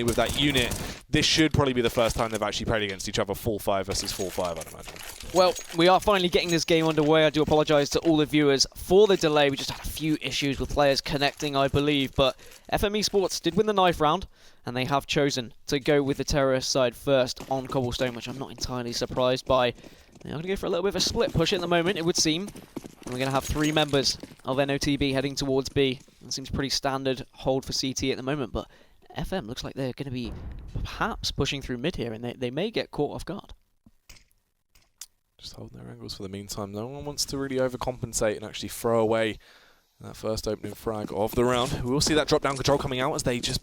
with that unit, this should probably be the first time they've actually played against each other full 5 versus full 5, I'd imagine. Well, we are finally getting this game underway. I do apologise to all the viewers for the delay. We just had a few issues with players connecting, I believe. But FM eSports did win the knife round, and they have chosen to go with the terrorist side first on Cobblestone, which I'm not entirely surprised by. They're going to go for a little bit of a split push at the moment, it would seem. And we're going to have 3 members of NOTB heading towards B. It seems pretty standard hold for CT at the moment, but FM looks like they're going to be perhaps pushing through mid here, and they may get caught off guard. Just holding their angles for the meantime. No one wants to really overcompensate and actually throw away that first opening frag of the round. We will see that drop-down control coming out as they just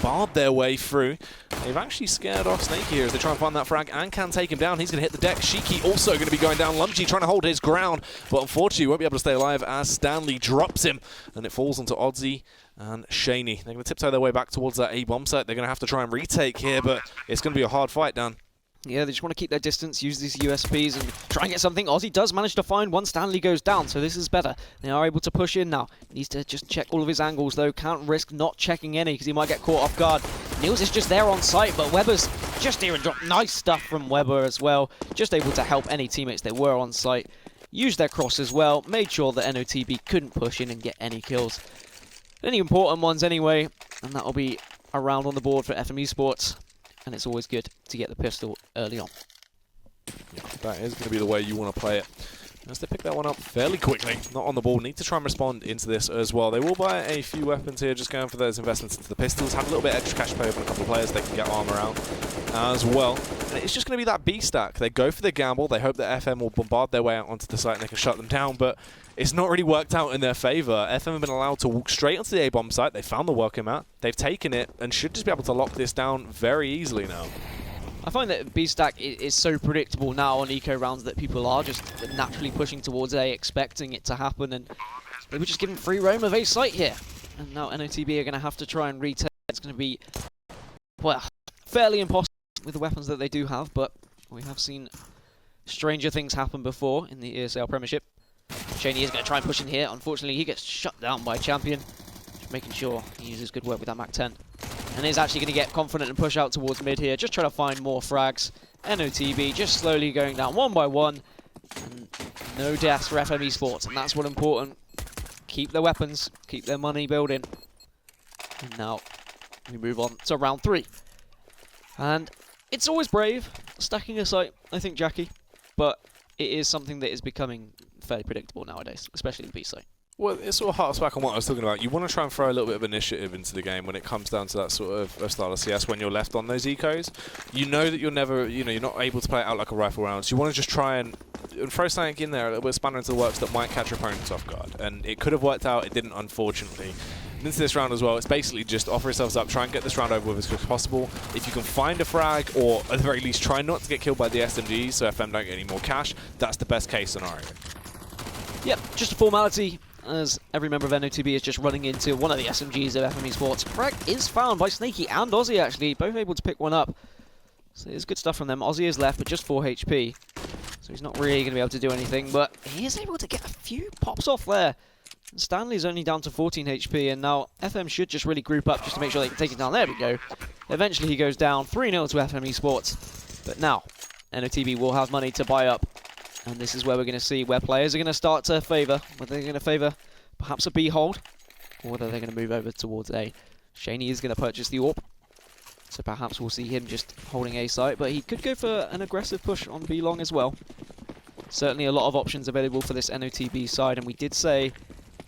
barred their way through. They've actually scared off Snakey here as they try and find that frag and can take him down. He's going to hit the deck. Shiki also going to be going down. Lumji trying to hold his ground, but unfortunately won't be able to stay alive as Stanley drops him, and it falls onto Oddsy and Shaney. They're going to tiptoe their way back towards that A bomb site. They're going to have to try and retake here, but it's going to be a hard fight, Dan. Yeah, they just want to keep their distance, use these USPs and try and get something. Ozzy does manage to find one. Stanley goes down, so this is better. They are able to push in now. Needs to just check all of his angles, though. Can't risk not checking any because he might get caught off guard. Niels is just there on site, but Weber's just here and dropped. Nice stuff from Weber as well. Just able to help any teammates that were on site. Used their cross as well. Made sure that NOTB couldn't push in and get any kills. Any important ones anyway, and that'll be a round on the board for FM eSports. And it's always good to get the pistol early on. Yeah, that is going to be the way you want to play it. As they pick that one up fairly quickly, not on the ball, need to try and respond into this as well. They will buy a few weapons here, just going for those investments into the pistols. Have a little bit extra cash pay over a couple of players they can get armor out as well. And it's just going to be that B stack. They go for the gamble. They hope that FM will bombard their way out onto the site and they can shut them down, but it's not really worked out in their favour. FM have been allowed to walk straight onto the A-bomb site. They found the welcome mat. They've taken it and should just be able to lock this down very easily now. I find that B-Stack is so predictable now on eco rounds that people are just naturally pushing towards A, expecting it to happen, and they were just given free roam of A site here. And now NOTB are going to have to try and retake. It's going to be, well, fairly impossible with the weapons that they do have, but we have seen stranger things happen before in the ESL Premiership. Shaney is going to try and push in here. Unfortunately, he gets shut down by Champion. Just making sure he uses good work with that Mac-10. And is actually going to get confident and push out towards mid here. Just trying to find more frags. NOTB just slowly going down one by one. And no deaths for FM eSports. And that's what's important. Keep their weapons. Keep their money building. And now we move on to round 3. And it's always brave stacking a site, I think, Jackie. But it is something that is becoming fairly predictable nowadays, especially the B site. Well, it sort of harks back on what I was talking about. You want to try and throw a little bit of initiative into the game when it comes down to that sort of style of CS when you're left on those ecos. You know that you're never, you're not able to play it out like a rifle round. So you want to just try and throw something in there, a little bit of spanner into the works that might catch your opponents off guard. And it could have worked out, it didn't, unfortunately. And into this round as well, it's basically just offer yourselves up, try and get this round over with as quick as possible. If you can find a frag, or at the very least try not to get killed by the SMGs so FM don't get any more cash, that's the best case scenario. Yep, just a formality, as every member of NOTB is just running into one of the SMGs of FM eSports. Frag is found by Snakey and Ozzy, actually, both able to pick one up. So it's good stuff from them. Ozzy is left, but just 4 HP. So he's not really going to be able to do anything, but he is able to get a few pops off there. And Stanley's only down to 14 HP, and now FM should just really group up just to make sure they can take it down. There we go. Eventually he goes down 3-0 to FM eSports. But now, NOTB will have money to buy up. And this is where we're going to see where players are going to start to favour. Whether they're going to favour perhaps a B hold, or whether they're going to move over towards A. Shaney is going to purchase the AWP, so perhaps we'll see him just holding A site, but he could go for an aggressive push on B long as well. Certainly a lot of options available for this NOTB side, and we did say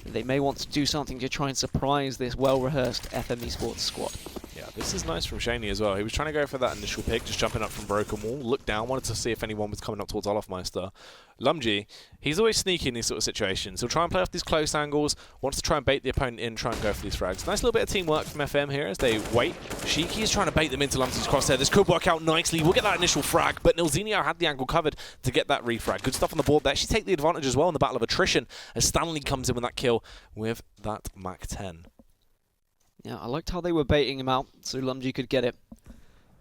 that they may want to do something to try and surprise this well-rehearsed FM eSports squad. Yeah, this is nice from Shaney as well. He was trying to go for that initial pick, just jumping up from Broken Wall, looked down, wanted to see if anyone was coming up towards Olofmeister. Lumji, he's always sneaky in these sort of situations. He'll try and play off these close angles, wants to try and bait the opponent in, try and go for these frags. Nice little bit of teamwork from FM here as they wait. Shiki is trying to bait them into Lumji's crosshair. This could work out nicely. We'll get that initial frag, but Nilzinho had the angle covered to get that refrag. Good stuff on the board. They actually take the advantage as well in the battle of attrition as Stanley comes in with that kill with that Mac-10. Yeah, I liked how they were baiting him out so Lumji could get it.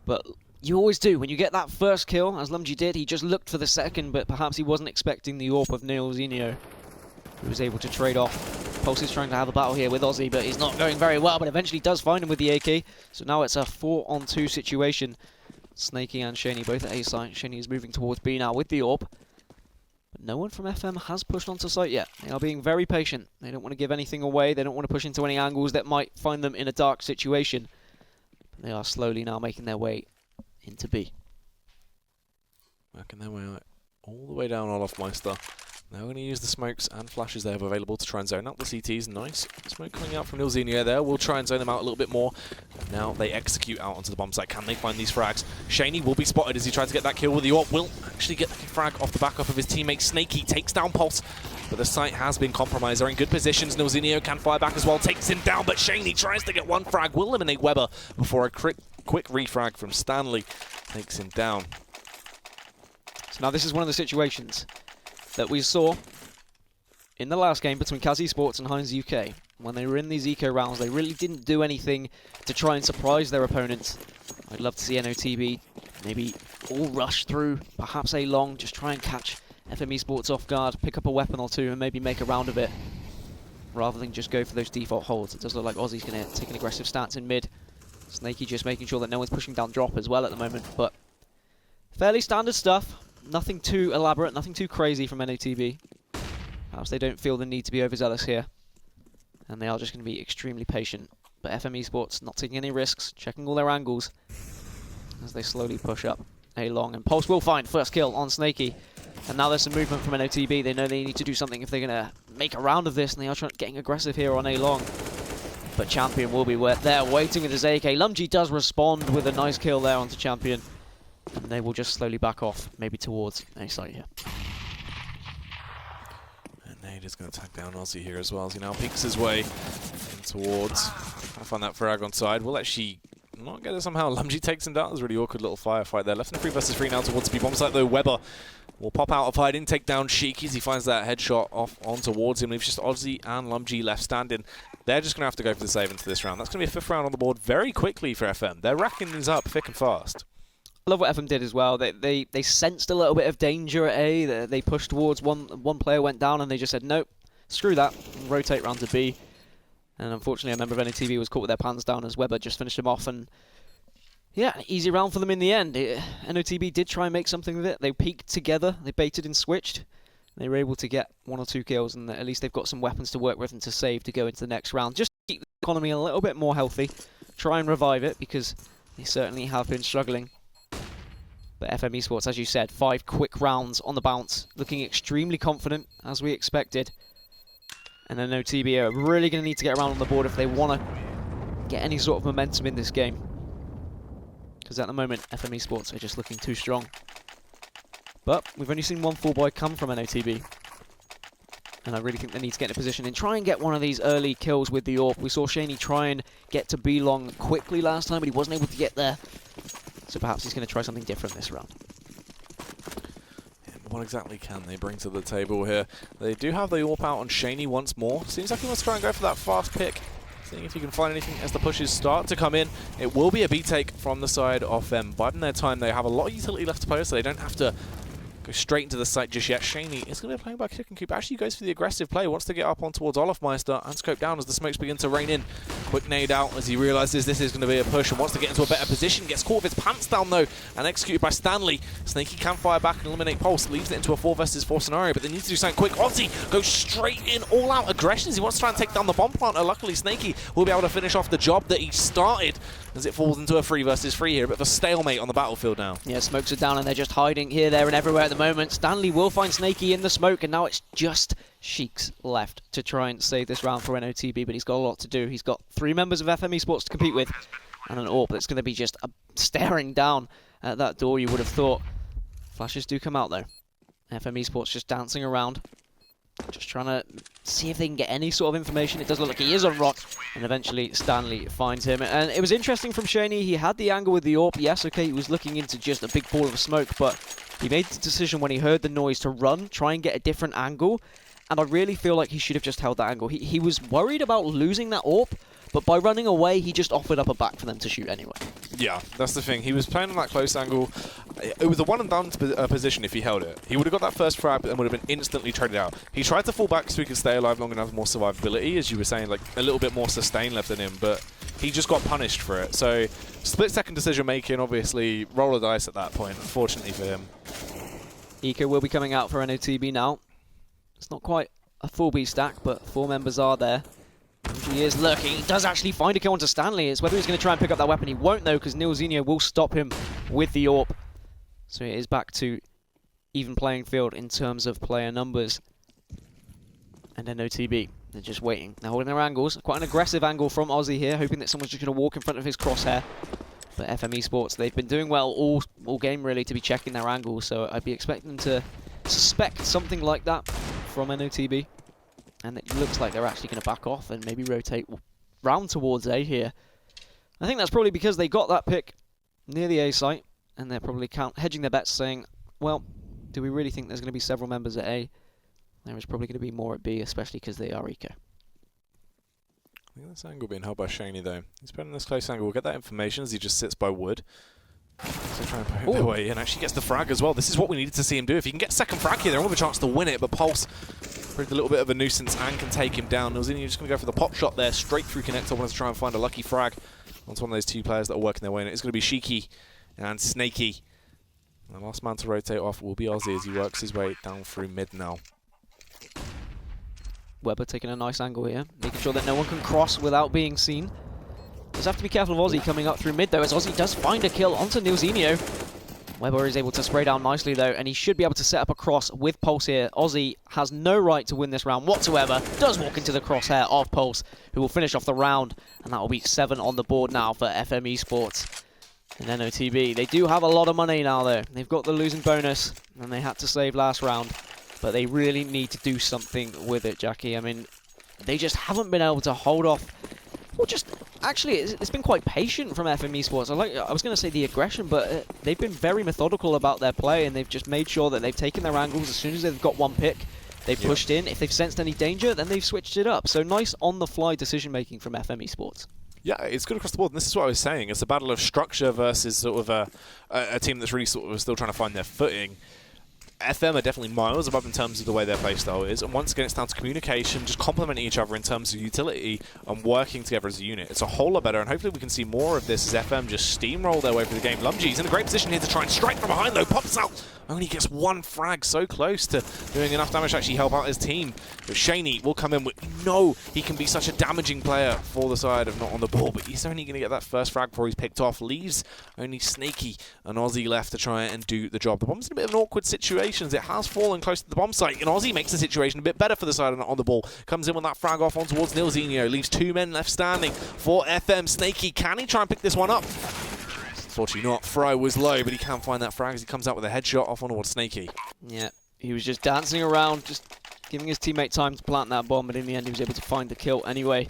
But you always do. When you get that first kill, as Lumji did, he just looked for the second, but perhaps he wasn't expecting the AWP of Nilzinho, who was able to trade off Pulse is trying to have a battle here with Ozzy, but he's not going very well, but eventually does find him with the AK. So now it's a 4-on-2 situation. Snaky and Shaney both at A site. Shaney is moving towards B now with the AWP. But no one from FM has pushed onto site yet. They are being very patient. They don't want to give anything away. They don't want to push into any angles that might find them in a dark situation. But they are slowly now making their way into B. Working their way out all the way down Olofmeister. Now we're going to use the smokes and flashes they have available to try and zone out the CTs. Nice smoke coming out from Nilzinho there. We'll try and zone them out a little bit more. Now they execute out onto the bomb site. Can they find these frags? Shaney will be spotted as he tries to get that kill with the AWP. Will actually get the frag off the back of his teammate Snaky. Takes down Pulse, but the site has been compromised. They're in good positions. Nilzinho can fire back as well. Takes him down, but Shaney tries to get one frag. Will eliminate Weber before a quick refrag from Stanley takes him down. So now this is one of the situations that we saw in the last game between CAS eSports and Heinz UK. When they were in these eco rounds, they really didn't do anything to try and surprise their opponents. I'd love to see NOTB maybe all rush through, perhaps A long, just try and catch FM eSports off guard, pick up a weapon or two and maybe make a round of it, rather than just go for those default holds. It does look like Ozzy's going to take an aggressive stance in mid. Snaky just making sure that no one's pushing down drop as well at the moment, but fairly standard stuff. Nothing too elaborate, nothing too crazy from NOTB. Perhaps they don't feel the need to be overzealous here. And they are just going to be extremely patient. But FM eSports not taking any risks, checking all their angles as they slowly push up A long. And Pulse will find first kill on Snaky. And now there's some movement from NOTB. They know they need to do something if they're going to make a round of this. And they are getting aggressive here on A long. But Champion will be there waiting with his AK. Lumji does respond with a nice kill there onto Champion. And they will just slowly back off, maybe towards A site here. And Nade is going to tag down Ozzy here as well as he now peeks his way in towards. I find that frag on side. We'll actually not get it somehow. Lumji takes him down. There's a really awkward little firefight there. Left and 3 versus 3 now towards B bomb site though. Weber will pop out of hiding, take down Sheik as he finds that headshot off on towards him. Leaves just Ozzy and Lumji left standing. They're just going to have to go for the save into this round. That's going to be a 5th round on the board very quickly for FM. They're racking these up thick and fast. I love what FM did as well. They sensed a little bit of danger at A. They pushed towards one player went down and they just said, nope, screw that, and rotate round to B. And unfortunately, a member of NOTB was caught with their pants down as Weber just finished him off. And yeah, easy round for them in the end. NOTB did try and make something of it. They peaked together, they baited and switched. They were able to get 1 or 2 kills, and at least they've got some weapons to work with and to save to go into the next round. Just to keep the economy a little bit more healthy, try and revive it, because they certainly have been struggling. But FM eSports, as you said, 5 quick rounds on the bounce, looking extremely confident, as we expected. And then NOTB are really going to need to get around on the board if they want to get any sort of momentum in this game. Because at the moment, FM eSports are just looking too strong. But we've only seen 1 full buy come from NOTB. And I really think they need to get in a position and try and get one of these early kills with the AWP. We saw Shaney try and get to B long quickly last time, but he wasn't able to get there. So perhaps he's going to try something different this round. What exactly can they bring to the table here? They do have the AWP out on Shaney once more. Seems like he wants to try and go for that fast pick. Seeing if he can find anything as the pushes start to come in. It will be a B take from the side of them. Biding their time. They have a lot of utility left to play, so they don't have to go straight into the site just yet. Shaney is going to be playing by kick and keep. Actually goes for the aggressive play. Wants to get up on towards Olofmeister and scope down as the smokes begin to rain in. Quick nade out as he realises this is going to be a push and wants to get into a better position. Gets caught with his pants down though and executed by Stanley. Snaky can fire back and eliminate Pulse. Leaves it into a 4 versus 4 scenario, but they need to do something quick. Ozzy goes straight in, all out aggression as he wants to try and take down the bomb planter. Luckily Snaky will be able to finish off the job that he started as it falls into a 3 versus 3 here. A bit of a stalemate on the battlefield now. Yeah, smokes are down and they're just hiding here, there and everywhere at the moment. Stanley will find Snaky in the smoke and now it's just Sheik's left to try and save this round for NOTB, but he's got a lot to do. He's got 3 members of FM eSports to compete with and an AWP that's going to be just staring down at that door, you would have thought. Flashes do come out though. FM eSports just dancing around, just trying to see if they can get any sort of information. It does look like he is on rock, and eventually Stanley finds him. And it was interesting from Shaney. He had the angle with the AWP. Yes, okay, he was looking into just a big ball of smoke, but he made the decision when he heard the noise to run, try and get a different angle. And I really feel like he should have just held that angle. He was worried about losing that AWP, but by running away, he just offered up a back for them to shoot anyway. Yeah, that's the thing. He was playing on that close angle. It was a one and done position if he held it. He would have got that first frag and would have been instantly traded out. He tried to fall back so he could stay alive long enough, more survivability, as you were saying, like a little bit more sustain left in him, but he just got punished for it. So split-second decision making, obviously, roll of dice at that point, unfortunately for him. Eco will be coming out for NOTB now. It's not quite a full B stack, but 4 members are there. He is lurking. He does actually find a kill onto Stanley. It's whether he's going to try and pick up that weapon. He won't, though, because Nilzinho will stop him with the AWP. So it is back to even playing field in terms of player numbers. And then NOTB, they're just waiting. They're holding their angles. Quite an aggressive angle from Aussie here, hoping that someone's just going to walk in front of his crosshair. But FM eSports, they've been doing well all game, really, to be checking their angles. So I'd be expecting them to suspect something like that from NOTB. And it looks like they're actually going to back off and maybe rotate round towards A here. I think that's probably because they got that pick near the A site, and they're probably hedging their bets, saying, well, do we really think there's going to be several members at A? There is probably going to be more at B, especially because they are Eco. I think this angle being held by Shaney, though. He's put in this close angle. We'll get that information as he just sits by wood. So try and poke their way in. Actually gets the frag as well. This is what we needed to see him do. If he can get second frag here, they're all have a chance to win it, but Pulse proved a little bit of a nuisance and can take him down. Nilzinho just going to go for the pop shot there, straight through connector. Wanted to try and find a lucky frag onto one of those 2 players that are working their way in. It's going to be Shiki and Snaky. And the last man to rotate off will be Aussie as he works his way down through mid now. Weber taking a nice angle here, making sure that no one can cross without being seen. Just have to be careful of Aussie coming up through mid, though, as Aussie does find a kill onto Nilzinho. Weber is able to spray down nicely, though, and he should be able to set up a cross with Pulse here. Aussie has no right to win this round whatsoever. Does walk into the crosshair of Pulse, who will finish off the round, and that will be 7 on the board now for FM eSports. And NOTB, they do have a lot of money now, though. They've got the losing bonus, and they had to save last round. But they really need to do something with it, Jackie. I mean, they just haven't been able to hold off. Well, just actually, it's been quite patient from FM eSports. I was going to say the aggression, but they've been very methodical about their play, and they've just made sure that they've taken their angles as soon as they've got one pick. They've pushed in. If they've sensed any danger, then they've switched it up. So nice on-the-fly decision-making from FM eSports. Yeah, it's good across the board, and this is what I was saying. It's a battle of structure versus sort of a team that's really sort of still trying to find their footing. FM are definitely miles above in terms of the way their playstyle is, and once again it's down to communication, just complementing each other in terms of utility and working together as a unit. It's a whole lot better, and hopefully we can see more of this as FM just steamroll their way through the game. Lumgy's in a great position here to try and strike from behind, though. Pops out, only gets 1 frag, so close to doing enough damage to actually help out his team. But Shaney will come in with, no, he can be such a damaging player for the side of not on the ball, but he's only going to get that first frag before he's picked off. Leaves only Snaky and Aussie left to try and do the job. The bomb's in a bit of an awkward situation. It has fallen close to the bomb site, and Aussie makes the situation a bit better for the side on the ball. Comes in with that frag off on towards Nilzinho. Leaves 2 men left standing for FM. Snaky, can he try and pick this one up? Unfortunately not. Fry was low, but he can find that frag as he comes out with a headshot off on towards Snaky. Yeah, he was just dancing around, just giving his teammate time to plant that bomb, but in the end he was able to find the kill anyway.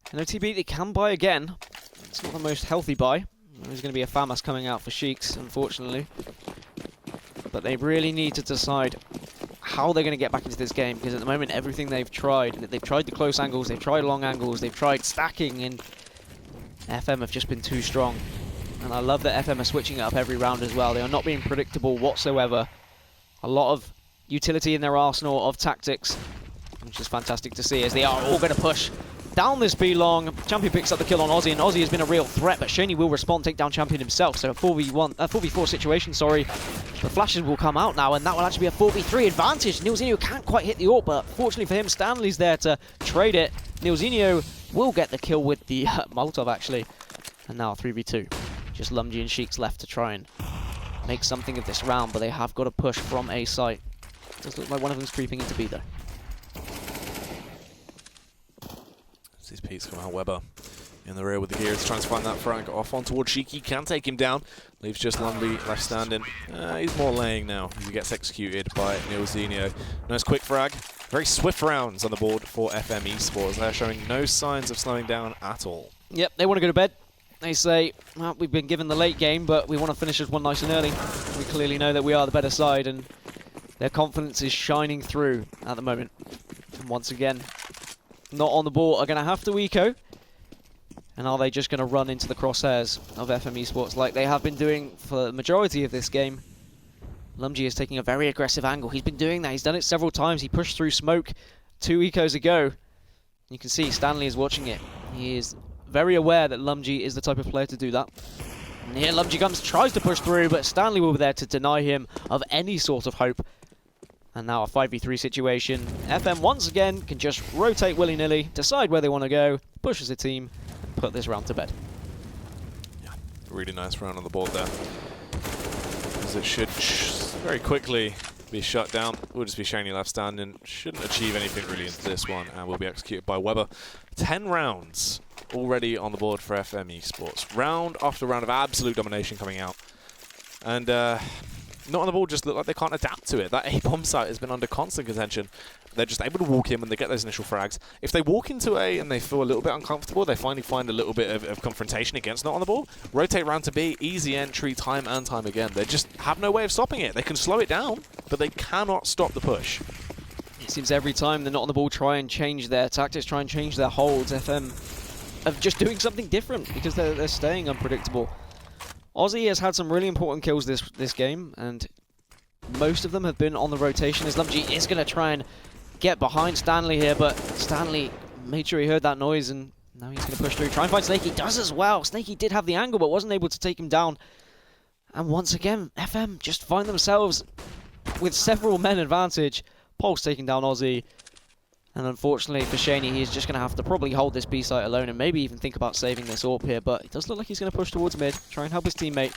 NOTB, they can buy again. It's not the most healthy buy. There's going to be a FAMAS coming out for Sheiks, unfortunately. But they really need to decide how they're going to get back into this game, because at the moment everything they've tried the close angles, they've tried long angles, they've tried stacking, and FM have just been too strong. And I love that FM are switching it up every round as well. They are not being predictable whatsoever. A lot of utility in their arsenal of tactics, which is fantastic to see, as they are all going to push down this B long. Champion picks up the kill on Aussie, and Aussie has been a real threat, but Shaney will respond, take down Champion himself. So a 4v4 situation, sorry. The flashes will come out now, and that will actually be a 4v3 advantage. Nilzinho can't quite hit the AWP, but fortunately for him, Stanley's there to trade it. Nilzinho will get the kill with the Molotov, actually. And now 3v2. Just Lumgy and Sheiks left to try and make something of this round, but they have got a push from A site. Does look like one of them's creeping into B, though. These Pete's come out. Weber in the rear with the gears, trying to find that frag off on towards Shiki. Can take him down. Leaves just Lumby left standing. He's more laying now as he gets executed by Nilzinho. Nice quick frag. Very swift rounds on the board for FM eSports. They're showing no signs of slowing down at all. Yep, they want to go to bed. They say, well, we've been given the late game, but we want to finish this one nice and early. We clearly know that we are the better side, and their confidence is shining through at the moment. And once again, not on the ball are going to have to eco. And are they just going to run into the crosshairs of FM eSports like they have been doing for the majority of this game? Lumji is taking a very aggressive angle. He's been doing that. He's done it several times. He pushed through smoke 2 ecos ago. You can see Stanley is watching it. He is very aware that Lumji is the type of player to do that. And here Lumji comes, tries to push through, but Stanley will be there to deny him of any sort of hope. And now a 5v3 situation. FM once again can just rotate willy-nilly, decide where they want to go, push as a team, and put this round to bed. Yeah, really nice round on the board there. As it should very quickly be shut down. Will just be Shaney left standing. Shouldn't achieve anything really into this one, and will be executed by Weber. 10 rounds already on the board for FM eSports. Round after round of absolute domination coming out. And not on the ball just look like they can't adapt to it. That A bomb site has been under constant contention. They're just able to walk in when they get those initial frags. If they walk into A and they feel a little bit uncomfortable, they finally find a little bit of confrontation against not on the ball. Rotate round to B, easy entry time and time again. They just have no way of stopping it. They can slow it down, but they cannot stop the push. It seems every time they're not on the ball, try and change their tactics, try and change their holds. FM of just doing something different because they're staying unpredictable. Aussie has had some really important kills this game, and most of them have been on the rotation. As Lumji is going to try and get behind Stanley here, but Stanley made sure he heard that noise, and now he's going to push through. Try and find Snakey. Does as well. Snakey did have the angle, but wasn't able to take him down. And once again, FM just find themselves with several men advantage. Pulse taking down Aussie. And unfortunately for Shaney, he's just going to have to probably hold this B site alone and maybe even think about saving this AWP here. But it does look like he's going to push towards mid, try and help his teammate.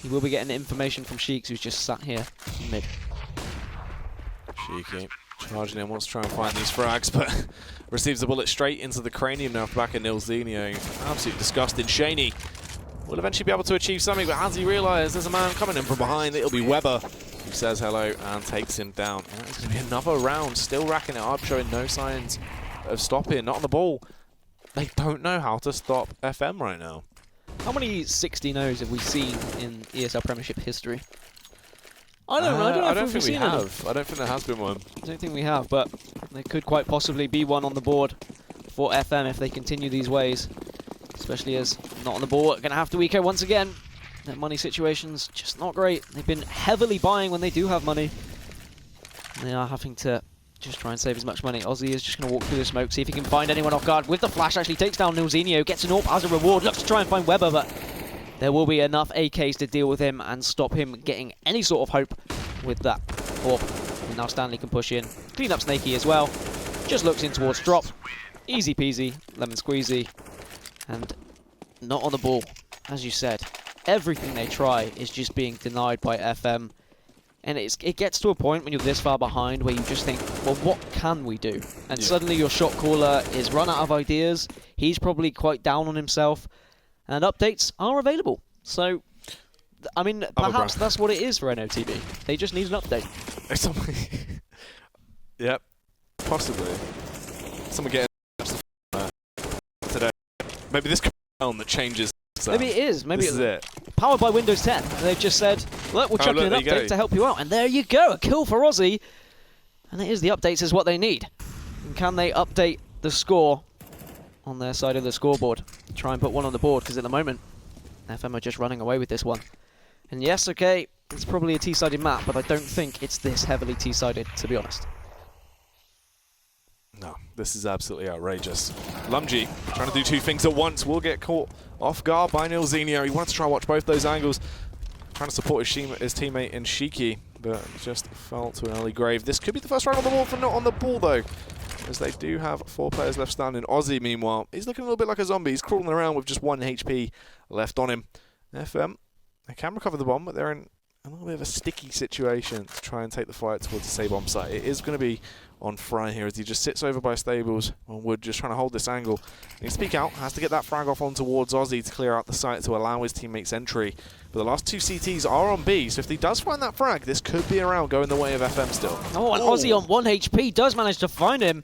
He will be getting information from Sheeks, who's just sat here in mid. Cheeky. Charging in, wants to try and find these frags, but receives a bullet straight into the cranium now back at Nilzinho. Absolutely disgusting. Shaney will eventually be able to achieve something, but has he realised there's a man coming in from behind? It'll be Weber, who says hello and takes him down. And it's going to be another round, still racking it up, showing no signs of stopping, not on the ball. They don't know how to stop FM right now. How many 60-0s have we seen in ESL Premiership history? I don't know. I don't think we have. I don't think there has been one. I don't think we have, but there could quite possibly be one on the board for FM if they continue these ways. Especially as not on the ball, going to have to eco once again. Their money situation's just not great. They've been heavily buying when they do have money. And they are having to just try and save as much money. Aussie is just going to walk through the smoke, see if he can find anyone off guard. With the flash, actually takes down Nilzinho, gets an AWP as a reward, looks to try and find Weber, but there will be enough AKs to deal with him and stop him getting any sort of hope with that AWP. And now Stanley can push in, clean up Snakey as well. Just looks in towards drop. Easy peasy, lemon squeezy. And not on the ball, as you said. Everything they try is just being denied by FM. And it gets to a point when you're this far behind where you just think, well, what can we do? And suddenly your shot caller is run out of ideas. He's probably quite down on himself. And updates are available. So, I mean, perhaps that's what it is for NOTB. They just need an update. Yep, possibly. Someone getting today. Maybe this could be one that changes. Maybe it is. Maybe this is it. Powered by Windows 10. They've just said, look, we'll chuck in an update to help you out. And there you go, a kill for Aussie. And it is the updates is what they need. And can they update the score on their side of the scoreboard? Try and put one on the board, because at the moment, FM are just running away with this one. And yes, okay, it's probably a T-sided map, but I don't think it's this heavily T-sided, to be honest. No, this is absolutely outrageous. Lumji trying to do two things at once will get caught off guard by Nilzinho. He wanted to try and watch both those angles. Trying to support his teammate in Shiki, but just fell to an early grave. This could be the first round on the ball for not on the ball, though, as they do have 4 players left standing. Aussie, meanwhile, he's looking a little bit like a zombie. He's crawling around with just 1 HP left on him. FM, they can recover the bomb, but they're in a little bit of a sticky situation to try and take the fight towards the save bomb site. It is going to be on Fry here as he just sits over by Stables on Wood, just trying to hold this angle. He can speak out, has to get that frag off on towards Aussie to clear out the site to allow his teammates entry. But the last 2 CTs are on B, so if he does find that frag, this could be a round going the way of FM still. Oh, and Aussie on 1 HP does manage to find him.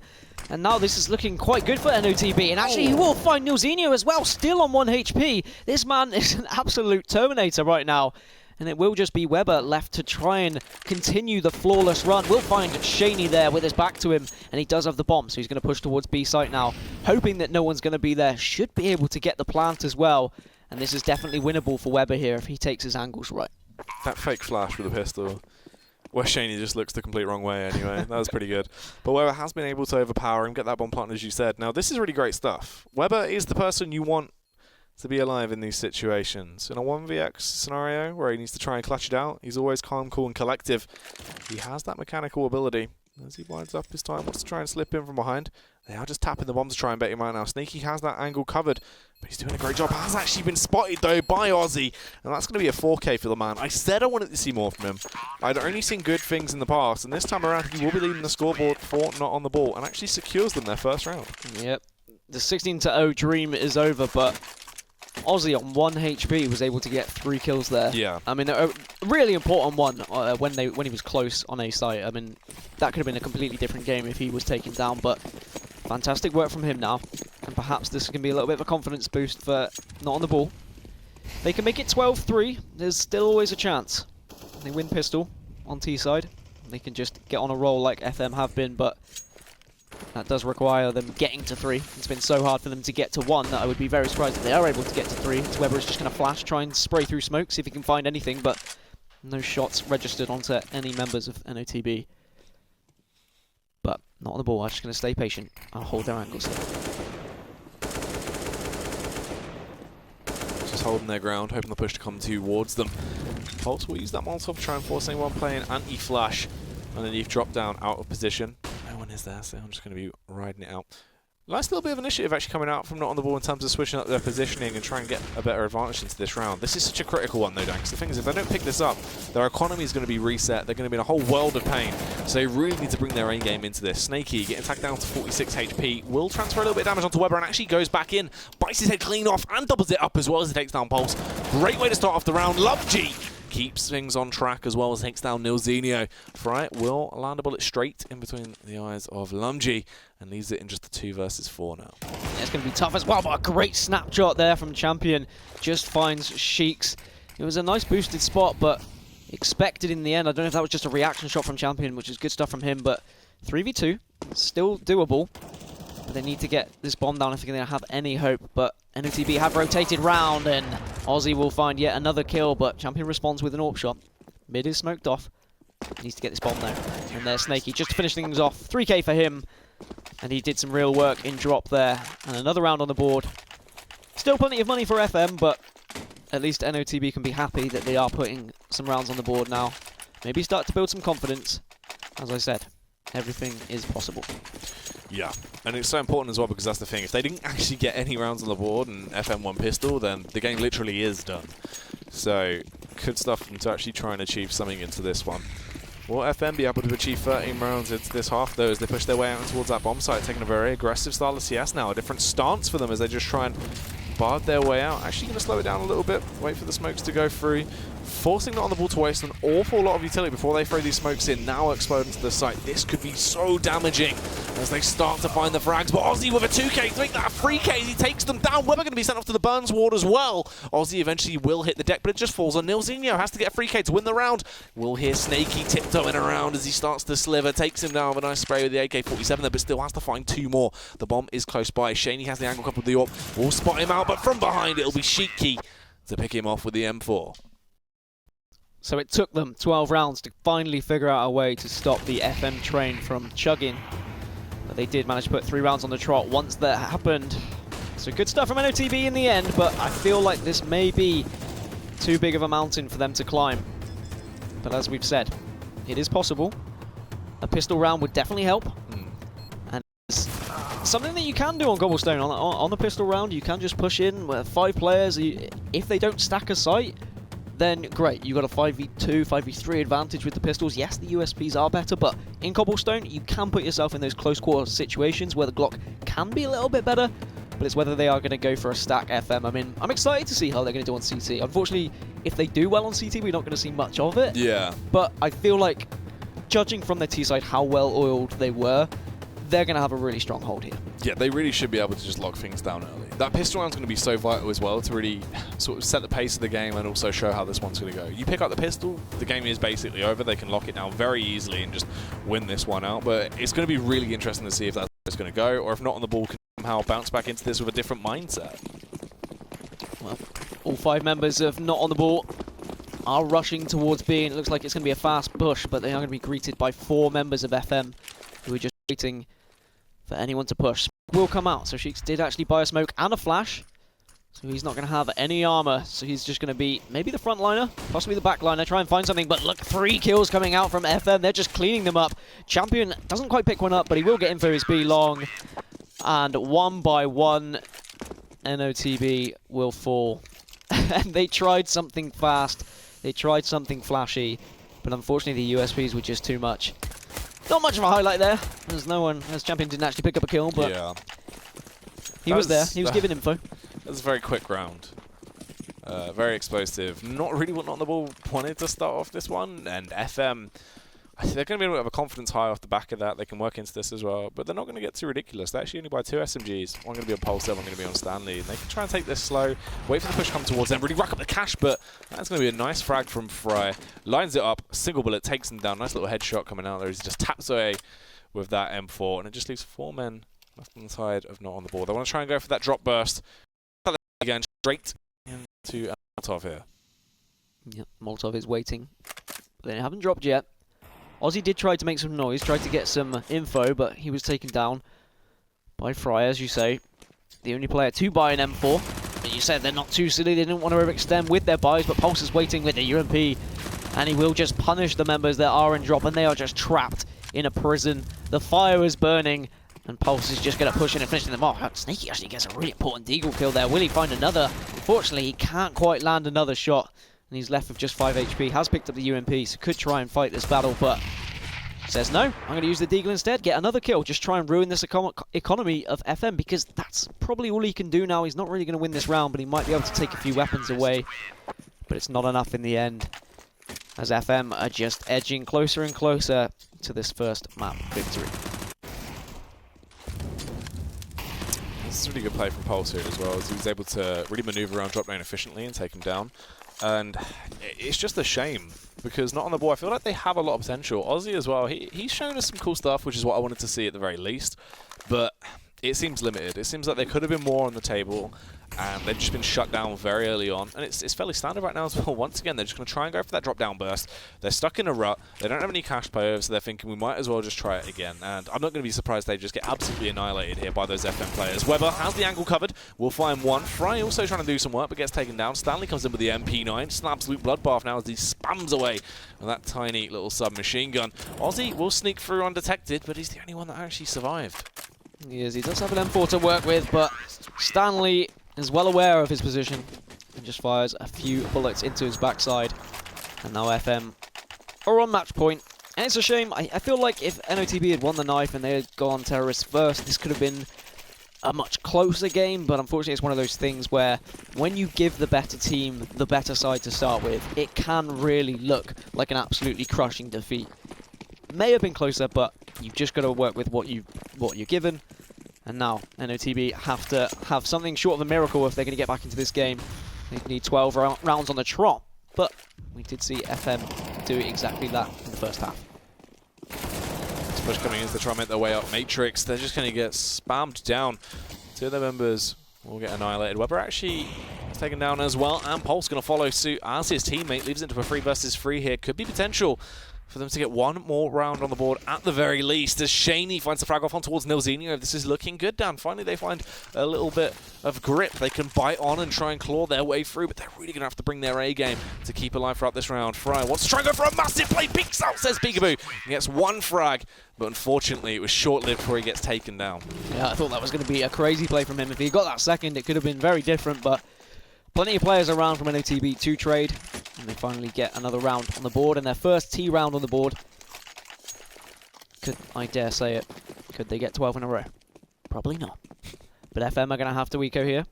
And now this is looking quite good for NOTB. And actually, he will find Nilzinho as well, still on 1 HP. This man is an absolute Terminator right now. and it will just be Weber left to try and continue the flawless run. We'll find Shaney there with his back to him, and he does have the bomb, so he's going to push towards B site now, hoping that no one's going to be there. Should be able to get the plant as well, and this is definitely winnable for Weber here if he takes his angles right. That fake flash with a pistol, where Shaney just looks the complete wrong way anyway. That was pretty good. But Weber has been able to overpower him, get that bomb plant as you said. Now this is really great stuff. Weber is the person you want to be alive in these situations. In a 1vx scenario where he needs to try and clutch it out, he's always calm, cool and collective. He has that mechanical ability. As he winds up his time, wants to try and slip in from behind. They are just tapping the bomb to try and bait him out now. Sneaky has that angle covered, but he's doing a great job. Has actually been spotted though by Aussie, and that's going to be a 4K for the man. I said I wanted to see more from him. I'd only seen good things in the past, and this time around he will be leading the scoreboard for not on the ball, and actually secures them their first round. Yep, the 16-0 dream is over, but Aussie on 1 HP was able to get 3 kills there. Yeah. I mean, a really important one when he was close on A site. I mean, that could have been a completely different game if he was taken down, but fantastic work from him now. And perhaps this can be a little bit of a confidence boost for not on the ball. They can make it 12-3. There's still always a chance. They win pistol on T side. They can just get on a roll like FM have been, but that does require them getting to 3. It's been so hard for them to get to 1 that I would be very surprised if they are able to get to 3. Weber is just going to flash, try and spray through smoke, see if he can find anything, but no shots registered onto any members of NOTB. But not on the ball, I'm just going to stay patient. I'll hold their angles. Just holding their ground, hoping the push to come towards them. Pulse will use that Molotov to try and force anyone playing anti-flash underneath, drop down, out of position. No one is there, so I'm just going to be riding it out. Nice little bit of initiative actually coming out from not on the ball in terms of switching up their positioning and trying to get a better advantage into this round. This is such a critical one though, Dan, because the thing is, if they don't pick this up, their economy is going to be reset. They're going to be in a whole world of pain. So they really need to bring their A game into this. Snaky getting tagged down to 46 HP, will transfer a little bit of damage onto Weber and actually goes back in, bites his head clean off and doubles it up as well as he takes down Pulse. Great way to start off the round. LoveG keeps things on track as well as takes down Nilzinho. Fright will land a bullet straight in between the eyes of Lumgy and leaves it in just the 2 versus 4 now. Yeah, it's going to be tough as well, but a great snapshot there from Champion. Just finds Sheiks. It was a nice boosted spot, but expected in the end. I don't know if that was just a reaction shot from Champion, which is good stuff from him, but 3v2, still doable. But they need to get this bomb down if they're going to have any hope. But NOTB have rotated round, and Aussie will find yet another kill, but Champion responds with an AWP shot. Mid is smoked off. He needs to get this bomb there. And there's Snaky just to finish things off. 3K for him. And he did some real work in drop there. And another round on the board. Still plenty of money for FM, but at least NOTB can be happy that they are putting some rounds on the board now. Maybe start to build some confidence. As I said, everything is possible. Yeah, and it's so important as well because that's the thing. If they didn't actually get any rounds on the board and FM won pistol, then the game literally is done. So, good stuff for them to actually try and achieve something into this one. Will FM be able to achieve 13 rounds into this half, though, as they push their way out towards that bomb site, taking a very aggressive style of CS now. A different stance for them as they just try and barred their way out. Actually going to slow it down a little bit, wait for the smokes to go through. Forcing not on the ball to waste an awful lot of utility before they throw these smokes in, now exploding to the site. This could be so damaging as they start to find the frags, but Aussie with a 2K to make that a 3K as he takes them down. Weber going to be sent off to the Burns ward as well. Aussie eventually will hit the deck, but it just falls on Nilzinho. Has to get a 3K to win the round. We'll hear Snaky tiptoeing around as he starts to sliver, takes him down with a nice spray with the AK-47 there, but still has to find 2 more. The bomb is close by. Shaney has the angle coupled with the AWP. Will spot him out, but from behind it'll be Sheiky to pick him off with the M4. So it took them 12 rounds to finally figure out a way to stop the FM train from chugging. But they did manage to put 3 rounds on the trot once that happened. So good stuff from NOTB in the end, but I feel like this may be too big of a mountain for them to climb. But as we've said, it is possible. A pistol round would definitely help. And it's something that you can do on Cobblestone. On a pistol round, you can just push in with 5 players. If they don't stack a site, then great, you got a 5v2, 5v3 advantage with the pistols. Yes, the USPs are better, but in Cobblestone, you can put yourself in those close quarter situations where the Glock can be a little bit better, but it's whether they are going to go for a stack FM. I mean, I'm excited to see how they're going to do on CT. Unfortunately, if they do well on CT, we're not going to see much of it. Yeah. But I feel like, judging from their T side how well oiled they were, they're going to have a really strong hold here. Yeah, they really should be able to just lock things down early. that pistol round's going to be so vital as well to really sort of set the pace of the game and also show how this one's going to go. You pick up the pistol, the game is basically over. They can lock it down very easily and just win this one out. But it's going to be really interesting to see if that's going to go, or if Not On The Ball can somehow bounce back into this with a different mindset. Well, all 5 members of Not On The Ball are rushing towards B. It looks like it's going to be a fast push, but they are going to be greeted by 4 members of FM who are just waiting for anyone to push. Will come out, so Sheeks did actually buy a smoke and a flash, so he's not going to have any armor, so he's just going to be maybe the front liner, possibly the back liner, try and find something. But look, 3 kills coming out from FM. They're just cleaning them up. Champion doesn't quite pick one up, but he will get info his B long, and 1 by 1 NOTB will fall. And they tried something fast, they tried something flashy, but unfortunately the USPs were just too much. Not much of a highlight there, as no one, as Champion didn't actually pick up a kill, but yeah, he was there, he was giving info. That was a very quick round. Very explosive. Not really what Not On The Ball wanted to start off this one, and FM, I think they're going to be able to have a confidence high off the back of that. They can work into this as well, but they're not going to get too ridiculous. They actually only buy 2 SMGs. One going to be on Pulsar, one going to be on Stanley. And they can try and take this slow, wait for the push to come towards them, really rack up the cash, but that's going to be a nice frag from Fry. Lines it up, single bullet, takes him down. Nice little headshot coming out there. He just taps away with that M4, and it just leaves 4 men left on the side of Not On The Ball. They want to try and go for that drop burst. Again, straight into Molotov here. Yep, Molotov is waiting. They haven't dropped yet. Ozzy did try to make some noise, tried to get some info, but he was taken down by Fry, as you say. The only player to buy an M4. And you said they're not too silly, they didn't want to overextend with their buys, but Pulse is waiting with the UMP, and he will just punish the members that are in drop, and they are just trapped in a prison. The fire is burning, and Pulse is just going to push in and finish them off. Snaky actually gets a really important deagle kill there. Will he find another? Unfortunately, he can't quite land another shot, and he's left with just 5 HP. Has picked up the UMP, so could try and fight this battle, but says no. I'm going to use the deagle instead, get another kill, just try and ruin this economy of FM, because that's probably all he can do now. He's not really going to win this round, but he might be able to take a few weapons away, but it's not enough in the end, as FM are just edging closer and closer to this first map victory. This is a really good play from Pulse here as well, as he was able to really maneuver around drop lane efficiently and take him down. And it's just a shame, because Not On The Ball, I feel like they have a lot of potential. Ozzy as well, he's shown us some cool stuff, which is what I wanted to see at the very least. But it seems limited. It seems like there could have been more on the table, and they've just been shut down very early on. And it's fairly standard right now as well. Once again, they're just going to try and go for that drop-down burst. They're stuck in a rut. They don't have any cash payovers, so they're thinking we might as well just try it again. And I'm not going to be surprised they just get absolutely annihilated here by those FM players. Weber has the angle covered. We'll find one. Fry also trying to do some work, but gets taken down. Stanley comes in with the MP9. Just an absolute bloodbath now as he spams away with that tiny little submachine gun. Ozzy will sneak through undetected, but he's the only one that actually survived. He is. He does have an M4 to work with, but Stanley is well aware of his position and just fires a few bullets into his backside. And now FM are on match point. And it's a shame. I feel like if NOTB had won the knife and they had gone terrorists first, this could have been a much closer game, but unfortunately it's one of those things where when you give the better team the better side to start with, it can really look like an absolutely crushing defeat. May have been closer, but you've just got to work with what you're given. And now NOTB have to have something short of a miracle if they're going to get back into this game. They need 12 rounds on the trot, but we did see FM do exactly that in the first half. This push coming in to try and make their way up Matrix. They're just going to get spammed down. 2 of their members will get annihilated. Weber actually is taken down as well, and Pulse going to follow suit as his teammate leaves it into a 3 versus 3 here. Could be potential for them to get one more round on the board at the very least, as Shaney finds the frag off on towards Nilzinho. This is looking good, Dan. Finally they find a little bit of grip. They can bite on and try and claw their way through, but they're really going to have to bring their A game to keep alive throughout this round. Fry wants to try and go for a massive play. Peeks out, says Peekaboo. He gets 1 frag, but unfortunately it was short-lived before he gets taken down. Yeah, I thought that was going to be a crazy play from him. If he got that second, it could have been very different, but plenty of players around from NOTB to trade, and they finally get another round on the board, and their first T round on the board. Could, I dare say it, could they get 12 in a row? Probably not. But FM are going to have to eco here.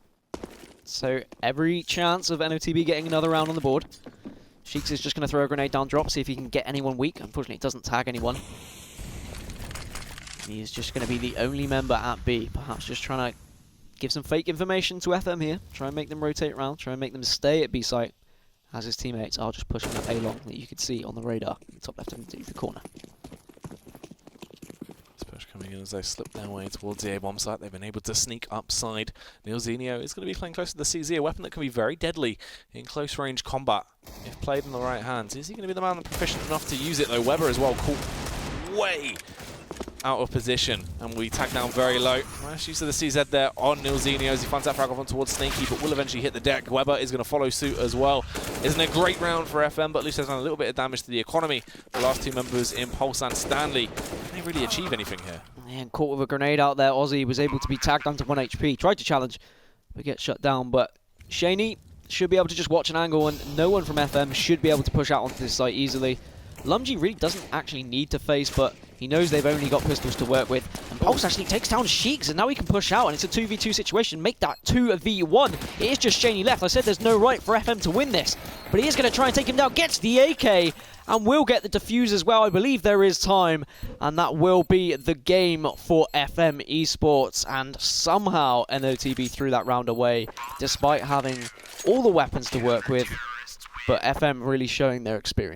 So every chance of NOTB getting another round on the board. Sheeks is just going to throw a grenade down drop, see if he can get anyone weak. Unfortunately, it doesn't tag anyone. He is just going to be the only member at B, perhaps just trying to give some fake information to FM here. Try and make them rotate around. Try and make them stay at B site. As his teammates are just pushing up A long that you can see on the radar in the top left of the corner. Push coming in as they slip their way towards the A-bomb site. They've been able to sneak upside. Neilzinho is going to be playing close to the CZ, a weapon that can be very deadly in close range combat if played in the right hands. Is he going to be the man that's proficient enough to use it though? Weber as well caught way out of position, and we tag down very low. Nice use of the CZ there on Neilzinho as he finds that frag off on towards Snaky, but will eventually hit the deck. Weber is going to follow suit as well. Isn't a great round for FM, but at least has done a little bit of damage to the economy. The last two members, Impulse and Stanley, can they really achieve anything here? And caught with a grenade out there. Ozzy was able to be tagged down to 1 HP. Tried to challenge, but gets shut down. But Shaney should be able to just watch an angle, and no one from FM should be able to push out onto this site easily. Lumgy really doesn't actually need to face, but he knows they've only got pistols to work with. And Pulse actually takes down Sheiks, and now he can push out, and it's a 2v2 situation. Make that 2v1. It is just Shaney left. I said there's no right for FM to win this, but he is going to try and take him down. Gets the AK, and will get the defuse as well. I believe there is time, and that will be the game for FM Esports. And somehow NOTB threw that round away, despite having all the weapons to work with. But FM really showing their experience.